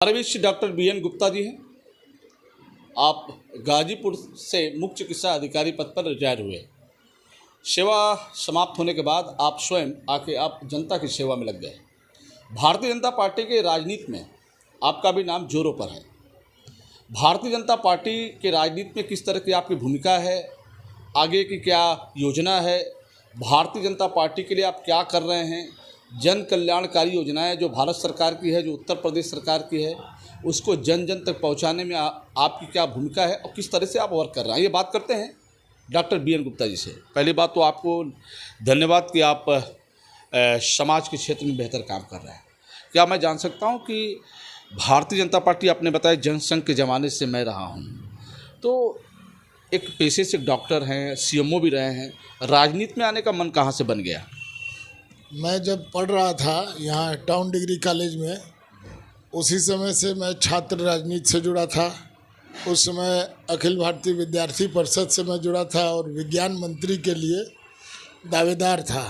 हमारे बीच doctor BN Gupta ji हैं। आप गाजीपुर से मुख्य चिकित्सा अधिकारी पद पर रिटायर हुए। सेवा समाप्त होने के बाद आप स्वयं आके आप जनता की सेवा में लग गए। भारतीय जनता पार्टी के राजनीति में आपका भी नाम जोरों पर है। भारतीय जनता पार्टी के राजनीति में किस तरह की आपकी भूमिका है, आगे की क्या योजना है, भारतीय जनता पार्टी के लिए आप क्या कर रहे हैं, जन कल्याणकारी योजनाएं जो भारत सरकार की है, जो उत्तर प्रदेश सरकार की है, उसको जन जन तक पहुंचाने में आपकी क्या भूमिका है और किस तरह से आप वर्क कर रहे हैं, ये बात करते हैं डॉक्टर BN गुप्ता जी से। पहली बात तो आपको धन्यवाद कि आप समाज के क्षेत्र में बेहतर काम कर रहे हैं। क्या मैं जान सकता हूं कि भारतीय जनता पार्टी, आपने बताया जनसंघ के ज़माने से मैं रहा हूं, तो एक पेशे से डॉक्टर हैं, CMO भी रहे हैं, राजनीति में आने का मन कहाँ से बन गया? मैं जब पढ़ रहा था यहाँ टाउन डिग्री कॉलेज में, उसी समय से मैं छात्र राजनीति से जुड़ा था। उस समय अखिल भारतीय विद्यार्थी परिषद से मैं जुड़ा था और विज्ञान मंत्री के लिए दावेदार था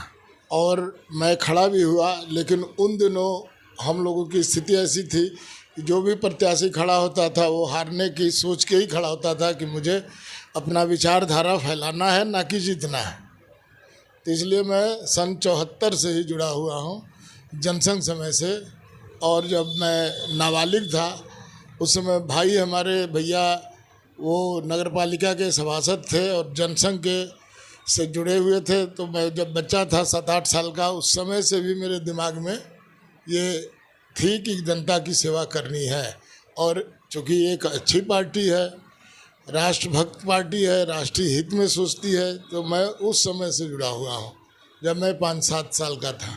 और मैं खड़ा भी हुआ। लेकिन उन दिनों हम लोगों की स्थिति ऐसी थी कि जो भी प्रत्याशी खड़ा होता था वो हारने की सोच के ही खड़ा होता था कि मुझे अपना विचारधारा फैलाना है, ना कि जीतना है। तो इसलिए मैं सन 74 से ही जुड़ा हुआ हूँ जनसंघ समय से। और जब मैं नाबालिग था उस समय भाई हमारे भैया वो नगर पालिका के सभासद थे और जनसंघ के से जुड़े हुए थे। तो मैं जब बच्चा था 7-8 साल का, उस समय से भी मेरे दिमाग में ये थी कि जनता की सेवा करनी है। और चूँकि एक अच्छी पार्टी है, राष्ट्रभक्त पार्टी है, राष्ट्रीय हित में सोचती है, तो मैं उस समय से जुड़ा हुआ हूँ जब मैं 5-7 साल का था।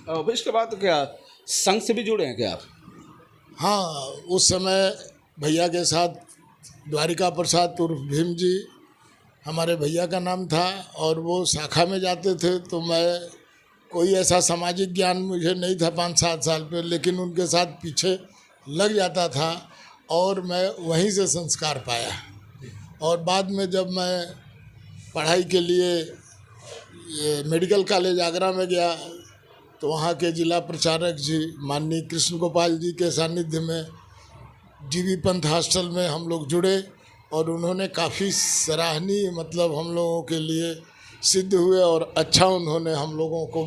और इसके बाद क्या संघ से भी जुड़े हैं क्या आप? हाँ, उस समय भैया के साथ द्वारिका प्रसाद उर्फ भीम जी हमारे भैया का नाम था और वो शाखा में जाते थे। तो मैं कोई ऐसा सामाजिक ज्ञान मुझे नहीं था 5-7 साल पे, लेकिन उनके साथ पीछे लग जाता था और मैं वहीं से संस्कार पाया। और बाद में जब मैं पढ़ाई के लिए ये मेडिकल कॉलेज आगरा में गया तो वहाँ के जिला प्रचारक जी माननीय कृष्ण गोपाल जी के सानिध्य में GV पंत हॉस्टल में हम लोग जुड़े और उन्होंने काफ़ी सराहनीय हम लोगों के लिए सिद्ध हुए और अच्छा उन्होंने हम लोगों को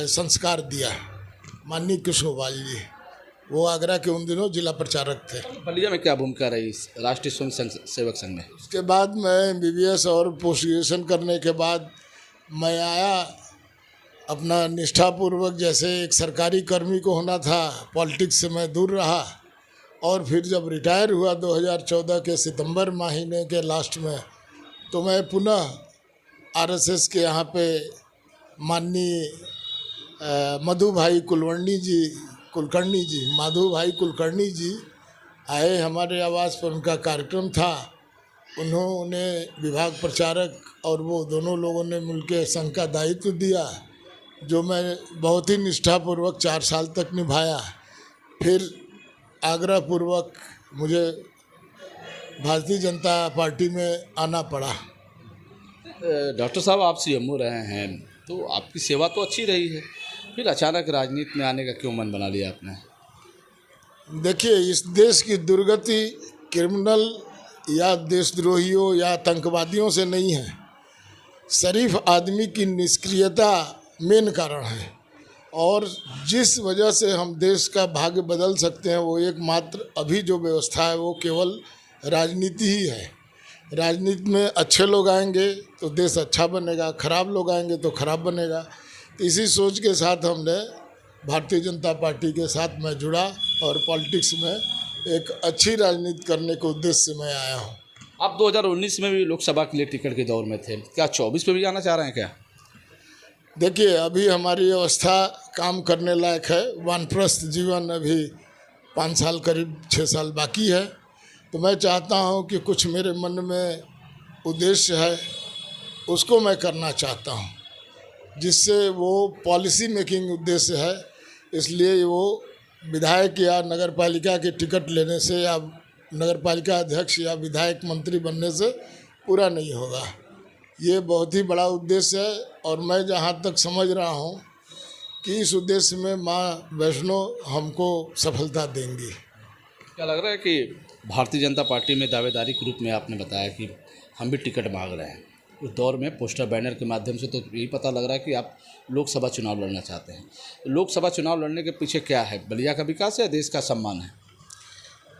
संस्कार दिया। माननीय कृष्ण गोपाल जी वो आगरा के उन दिनों जिला प्रचारक थे। बलिया में क्या भूमिका रही राष्ट्रीय स्वयं सेवक संघ में? उसके बाद मैं MBBS और पोस्ट ग्रेजुएशन करने के बाद मैं आया अपना निष्ठापूर्वक, जैसे एक सरकारी कर्मी को होना था, पॉलिटिक्स से मैं दूर रहा। और फिर जब रिटायर हुआ 2014 के सितंबर महीने के लास्ट में, तो मैं पुनः RSS के यहाँ पे माननीय माधु भाई कुलकर्णी जी आए हमारे आवास पर। उनका कार्यक्रम था, उन्होंने विभाग प्रचारक और वो दोनों लोगों ने मिलकर संघ का दायित्व दिया, जो मैं बहुत ही निष्ठापूर्वक 4 साल तक निभाया। फिर आग्रहपूर्वक मुझे भारतीय जनता पार्टी में आना पड़ा। डॉक्टर साहब, आप CMO रहे हैं तो आपकी सेवा तो अच्छी रही है, फिर अचानक राजनीति में आने का क्यों मन बना लिया आपने? देखिए, इस देश की दुर्गति क्रिमिनल या देशद्रोहियों या आतंकवादियों से नहीं है, शरीफ आदमी की निष्क्रियता मेन कारण है। और जिस वजह से हम देश का भाग्य बदल सकते हैं वो एकमात्र अभी जो व्यवस्था है वो केवल राजनीति ही है। राजनीति में अच्छे लोग आएंगे तो देश अच्छा बनेगा, खराब लोग आएंगे तो खराब बनेगा। तो इसी सोच के साथ हमने भारतीय जनता पार्टी के साथ मैं जुड़ा और पॉलिटिक्स में एक अच्छी राजनीति करने के उद्देश्य से मैं आया हूँ। आप 2019 में भी लोकसभा के लिए टिकट के दौर में थे, क्या 24 में भी जाना चाह रहे हैं क्या? देखिए, अभी हमारी अवस्था काम करने लायक है। वानप्रस्थ जीवन अभी 5 साल करीब 6 साल बाकी है। तो मैं चाहता हूं कि कुछ मेरे मन में उद्देश्य है उसको मैं करना चाहता हूं, जिससे वो पॉलिसी मेकिंग उद्देश्य है। इसलिए वो विधायक या नगर पालिका के टिकट लेने से या नगर पालिका अध्यक्ष या विधायक मंत्री बनने से पूरा नहीं होगा। ये बहुत ही बड़ा उद्देश्य है। और मैं जहाँ तक समझ रहा हूँ कि इस उद्देश्य में माँ वैष्णो हमको सफलता देंगी। क्या लग रहा है कि भारतीय जनता पार्टी में दावेदारी के रूप में आपने बताया कि हम भी टिकट मांग रहे हैं, उस दौर में पोस्टर बैनर के माध्यम से तो यही पता लग रहा है कि आप लोकसभा चुनाव लड़ना चाहते हैं। लोकसभा चुनाव लड़ने के पीछे क्या है, बलिया का विकास है या देश का सम्मान है?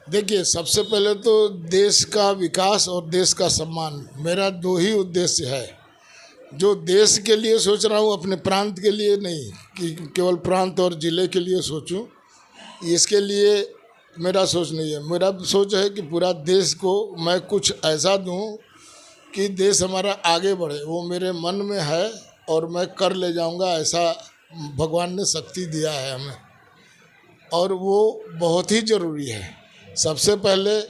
देखिए, सबसे पहले तो देश का विकास और देश का सम्मान, मेरा दो ही उद्देश्य है। जो देश के लिए सोच रहा हूँ, अपने प्रांत के लिए नहीं कि केवल प्रांत और ज़िले के लिए सोचूं, इसके लिए मेरा सोच नहीं है। मेरा सोच है कि पूरा देश को मैं कुछ ऐसा दूं कि देश हमारा आगे बढ़े। वो मेरे मन में है और मैं कर ले जाऊंगा, ऐसा भगवान ने शक्ति दिया है हमें, और वो बहुत ही ज़रूरी है। सबसे पहले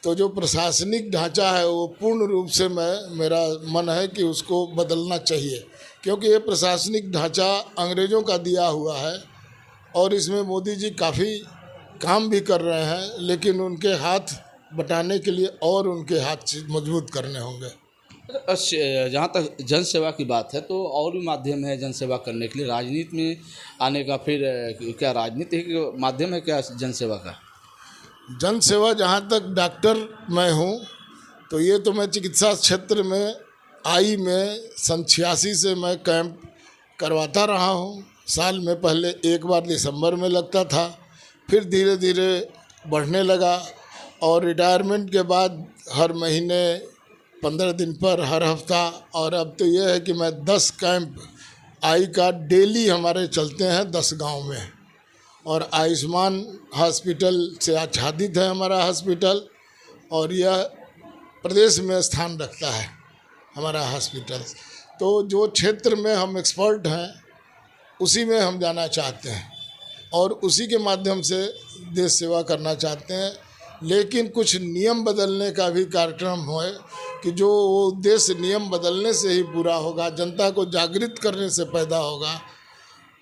तो जो प्रशासनिक ढांचा है वो पूर्ण रूप से मेरा मन है कि उसको बदलना चाहिए, क्योंकि ये प्रशासनिक ढांचा अंग्रेज़ों का दिया हुआ है और इसमें मोदी जी काफ़ी काम भी कर रहे हैं, लेकिन उनके हाथ बटाने के लिए और उनके हाथ मजबूत करने होंगे। जहाँ तक जन सेवा की बात है तो और भी माध्यम है जन सेवा करने के लिए, राजनीति में आने का। फिर क्या राजनीति के माध्यम है क्या जन सेवा का? जन सेवा, जहाँ तक डॉक्टर मैं हूँ तो ये तो मैं चिकित्सा क्षेत्र में आई में सन 86 से मैं कैंप करवाता रहा हूँ। साल में पहले एक बार दिसंबर में लगता था, फिर धीरे धीरे बढ़ने लगा और रिटायरमेंट के बाद हर महीने 15 दिन पर, हर हफ्ता, और अब तो ये है कि मैं 10 कैंप आई का डेली हमारे चलते हैं 10 गांव में। और आयुष्मान हॉस्पिटल से आच्छादित है हमारा हॉस्पिटल, और यह प्रदेश में स्थान रखता है हमारा हॉस्पिटल। तो जो क्षेत्र में हम एक्सपर्ट हैं उसी में हम जाना चाहते हैं और उसी के माध्यम से देश सेवा करना चाहते हैं। लेकिन कुछ नियम बदलने का भी कार्यक्रम है कि जो वो उद्देश्य नियम बदलने से ही पूरा होगा, जनता को जागृत करने से पैदा होगा।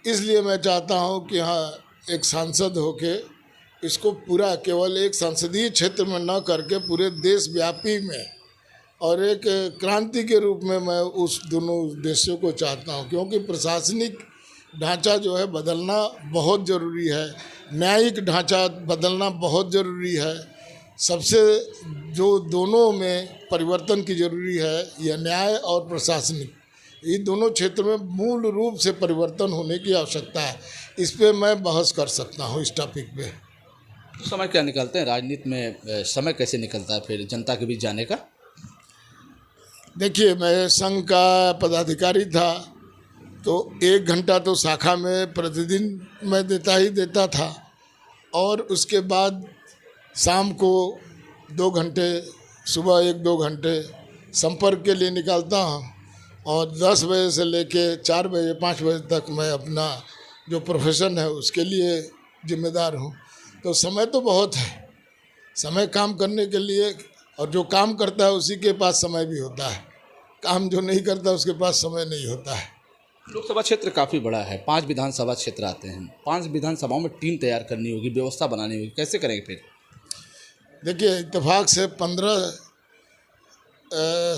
इसलिए मैं चाहता हूँ कि हाँ, एक सांसद होके इसको पूरा केवल एक संसदीय क्षेत्र में न करके पूरे देश व्यापी में और एक क्रांति के रूप में मैं उस दोनों उद्देश्यों को चाहता हूँ, क्योंकि प्रशासनिक ढांचा जो है बदलना बहुत ज़रूरी है, न्यायिक ढांचा बदलना बहुत ज़रूरी है। सबसे जो दोनों में परिवर्तन की ज़रूरी है यह न्याय और प्रशासनिक, ये दोनों क्षेत्र में मूल रूप से परिवर्तन होने की आवश्यकता है। इस पे मैं बहस कर सकता हूँ इस टॉपिक पे। समय क्या निकलते हैं राजनीति में, समय कैसे निकलता है फिर जनता के बीच जाने का? देखिए, मैं संघ का पदाधिकारी था तो 1 घंटा तो शाखा में प्रतिदिन मैं देता था, और उसके बाद शाम को 2 घंटे, सुबह 1-2 घंटे संपर्क के लिए निकालता हूँ, और 10 बजे से लेके 4 बजे 5 बजे तक मैं अपना जो प्रोफेशन है उसके लिए जिम्मेदार हूँ। तो समय तो बहुत है, समय काम करने के लिए, और जो काम करता है उसी के पास समय भी होता है, काम जो नहीं करता उसके पास समय नहीं होता है। लोकसभा क्षेत्र काफ़ी बड़ा है, 5 विधानसभा क्षेत्र आते हैं, 5 विधानसभाओं में टीम तैयार करनी होगी, व्यवस्था बनानी होगी, कैसे करेंगे फिर? देखिए, इत्तेफाक से 15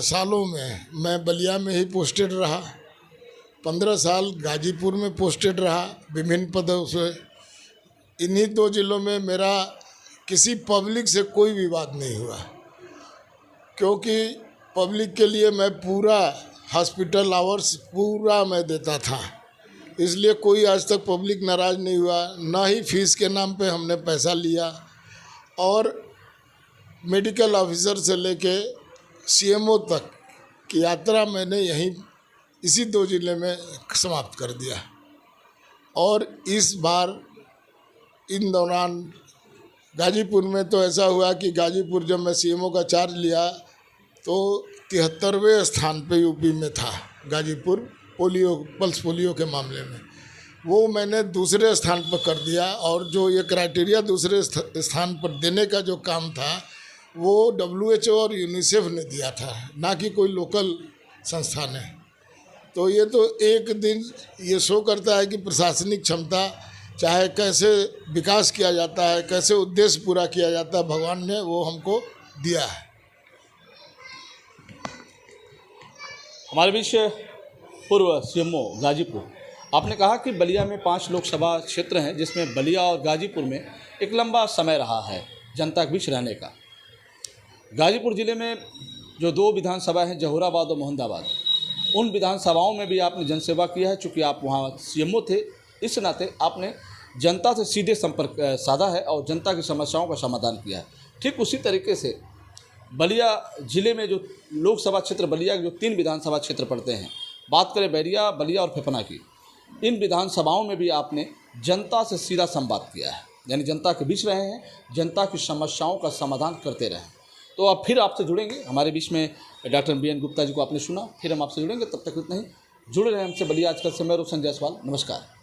सालों में मैं बलिया में ही पोस्टेड रहा, 15 साल गाजीपुर में पोस्टेड रहा विभिन्न पदों से। इन्हीं 2 जिलों में मेरा किसी पब्लिक से कोई विवाद नहीं हुआ, क्योंकि पब्लिक के लिए मैं पूरा हॉस्पिटल आवर्स पूरा मैं देता था, इसलिए कोई आज तक पब्लिक नाराज़ नहीं हुआ। ना ही फीस के नाम पे हमने पैसा लिया, और मेडिकल ऑफिसर से लेके सीएमओ तक की यात्रा मैंने यहीं इसी 2 जिले में समाप्त कर दिया। और इस बार इन दौरान गाजीपुर में तो ऐसा हुआ कि गाजीपुर जब मैं सीएमओ का चार्ज लिया तो 73वें स्थान पे यूपी में था गाजीपुर, पल्स पोलियो के मामले में। वो मैंने दूसरे स्थान पर कर दिया, और जो ये क्राइटेरिया दूसरे स्थान पर देने का जो काम था वो WHO और यूनिसेफ ने दिया था, ना कि कोई लोकल संस्था ने। तो ये तो एक दिन ये शो करता है कि प्रशासनिक क्षमता, चाहे कैसे विकास किया जाता है, कैसे उद्देश्य पूरा किया जाता है, भगवान ने वो हमको दिया है। हमारे बीच पूर्व सीएमओ गाजीपुर आपने कहा कि बलिया में 5 लोकसभा क्षेत्र हैं, जिसमें बलिया और गाजीपुर में एक लंबा समय रहा है जनता के बीच रहने का। गाजीपुर ज़िले में जो 2 विधानसभा हैं, जहुराबाद और मोहम्मदाबाद, उन विधानसभाओं में भी आपने जनसेवा किया है। चूँकि आप वहाँ सीएमओ थे, इस नाते आपने जनता से सीधे संपर्क साधा है और जनता की समस्याओं का समाधान किया है। ठीक उसी तरीके से बलिया ज़िले में जो लोकसभा क्षेत्र बलिया के जो 3 विधानसभा क्षेत्र पड़ते हैं, बात करें बैरिया, बलिया और फेफना की, इन विधानसभाओं में भी आपने जनता से सीधा संवाद किया है, यानी जनता के बीच रहे हैं, जनता की समस्याओं का समाधान करते रहे। तो अब फिर आपसे जुड़ेंगे, हमारे बीच में डॉक्टर बीएन गुप्ता जी को आपने सुना, फिर हम आपसे जुड़ेंगे। तब तक इतना ही, जुड़े रहें हमसे। बलिया आजकल से मैं रोशन जायसवाल, नमस्कार।